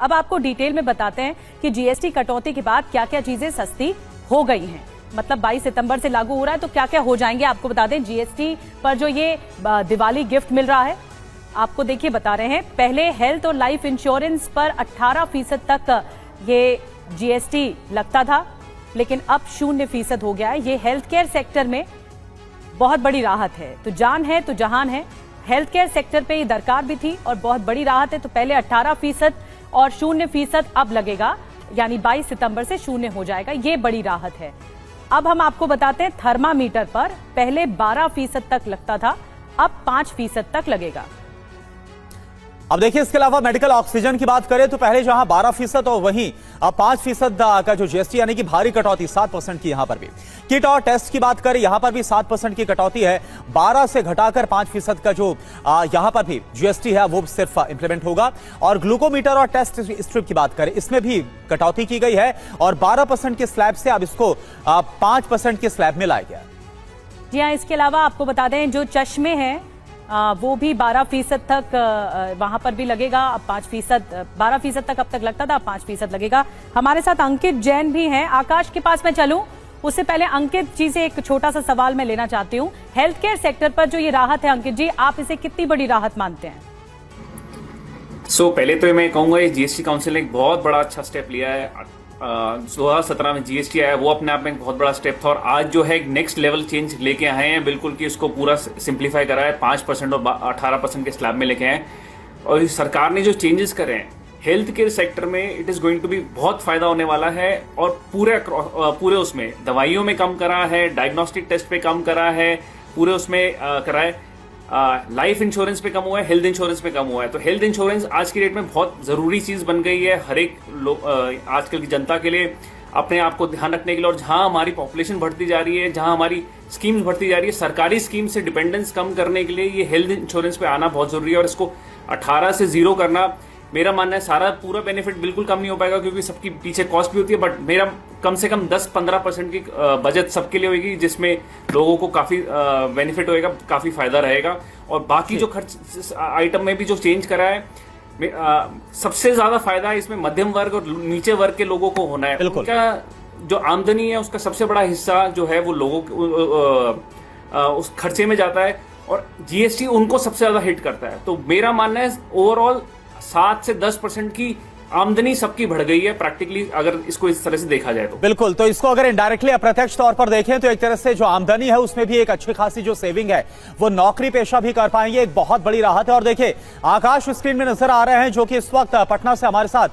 अब आपको डिटेल में बताते हैं कि जीएसटी कटौती के बाद क्या क्या चीजें सस्ती हो गई हैं। मतलब 22 सितंबर से लागू हो रहा है तो क्या क्या हो जाएंगे आपको बता दें। जीएसटी पर जो ये दिवाली गिफ्ट मिल रहा है आपको देखिए बता रहे हैं। पहले हेल्थ और लाइफ इंश्योरेंस पर 18% तक ये जीएसटी लगता था, लेकिन अब 0% हो गया है। ये हेल्थ केयर सेक्टर में बहुत बड़ी राहत है। तो जान है तो जहान है। हेल्थ केयर सेक्टर पे ये दरकार भी थी और बहुत बड़ी राहत है। तो पहले 18% और 0% अब लगेगा, यानी 22 सितंबर से 0 हो जाएगा। ये बड़ी राहत है। अब हम आपको बताते हैं थर्मामीटर पर पहले 12% तक लगता था, अब 5% तक लगेगा। अब देखिए, इसके अलावा मेडिकल ऑक्सीजन की बात करें तो पहले जहां 12% और वहीं अब 5% का जो जीएसटी यानी कि भारी कटौती 7% की यहां पर भी। किट और टेस्ट की बात करें यहां पर भी 7% की कटौती है। 12 से घटाकर 5% का जो यहां पर भी जीएसटी है वो सिर्फ इंप्लीमेंट होगा। और ग्लूकोमीटर और टेस्ट स्ट्रिप की बात करें इसमें भी कटौती की गई है और 12% के स्लैब से अब इसको 5% के स्लैब में लाया गया। जी हाँ, इसके अलावा आपको बता दें जो चश्मे हैं वो भी 12% तक वहां पर भी लगेगा। अब 5%, 12% तक अब तक लगता था, अब 5% लगेगा। हमारे साथ अंकित जैन भी हैं। आकाश के पास मैं चलूं उससे पहले अंकित जी से एक छोटा सा सवाल मैं लेना चाहती हूं। हेल्थ केयर सेक्टर पर जो ये राहत है अंकित जी, आप इसे कितनी बड़ी राहत मानते हैं? पहले तो मैं कहूंगा ये जीएसटी काउंसिल ने एक बहुत बड़ा अच्छा स्टेप लिया है। 2017 में जीएसटी आया, वो अपने आप में एक बहुत बड़ा स्टेप था और आज जो है एक नेक्स्ट लेवल चेंज लेके आए हैं बिल्कुल कि उसको पूरा सिंप्लीफाई करा है। 5% और 18% के स्लैब में लेके आए। और सरकार ने जो चेंजेस करे हैं हेल्थ केयर सेक्टर में, it is going to be बहुत फायदा होने वाला है। और पूरे उसमें दवाइयों में कम करा है, डायग्नोस्टिक टेस्ट पे कम करा है, पूरे उसमें करा है। लाइफ इंश्योरेंस पे कम हुआ है, हेल्थ इंश्योरेंस पे कम हुआ है। तो हेल्थ इंश्योरेंस आज की डेट में बहुत जरूरी चीज बन गई है हर एक आजकल की जनता के लिए, अपने आप को ध्यान रखने के लिए। और जहां हमारी पॉपुलेशन बढ़ती जा रही है, जहां हमारी स्कीम्स बढ़ती जा रही है, सरकारी स्कीम से डिपेंडेंस कम करने के लिए ये हेल्थ इंश्योरेंस पे आना बहुत जरूरी है। और इसको 18 से 0 करना, मेरा मानना है सारा पूरा बेनिफिट बिल्कुल कम नहीं हो पाएगा क्योंकि सबकी पीछे कॉस्ट भी होती है, बट मेरा कम से कम 10-15% की बजट सबके लिए होगी, जिसमें लोगों को काफी बेनिफिट होएगा, काफी फायदा रहेगा। और बाकी जो खर्च आइटम में भी जो चेंज करा है, सबसे ज्यादा फायदा इसमें मध्यम वर्ग और नीचे वर्ग के लोगों को होना है। उनका जो आमदनी है उसका सबसे बड़ा हिस्सा जो है वो लोगों उस खर्चे में जाता है और जीएसटी उनको सबसे ज्यादा हिट करता है। तो मेरा मानना है ओवरऑल 7 से 10% की आमदनी सबकी बढ़ गई है प्रैक्टिकली, अगर इसको इस तरह से देखा जाए तो। बिल्कुल, तो इसको अगर इनडायरेक्टली अप्रत्यक्ष तौर पर देखें तो एक तरह से जो आमदनी है उसमें भी एक अच्छी खासी जो सेविंग है वो नौकरी पेशा भी कर पाएंगे। एक बहुत बड़ी राहत है। और देखिए, आकाश स्क्रीन में नजर आ रहे हैं जो कि इस वक्त पटना से हमारे साथ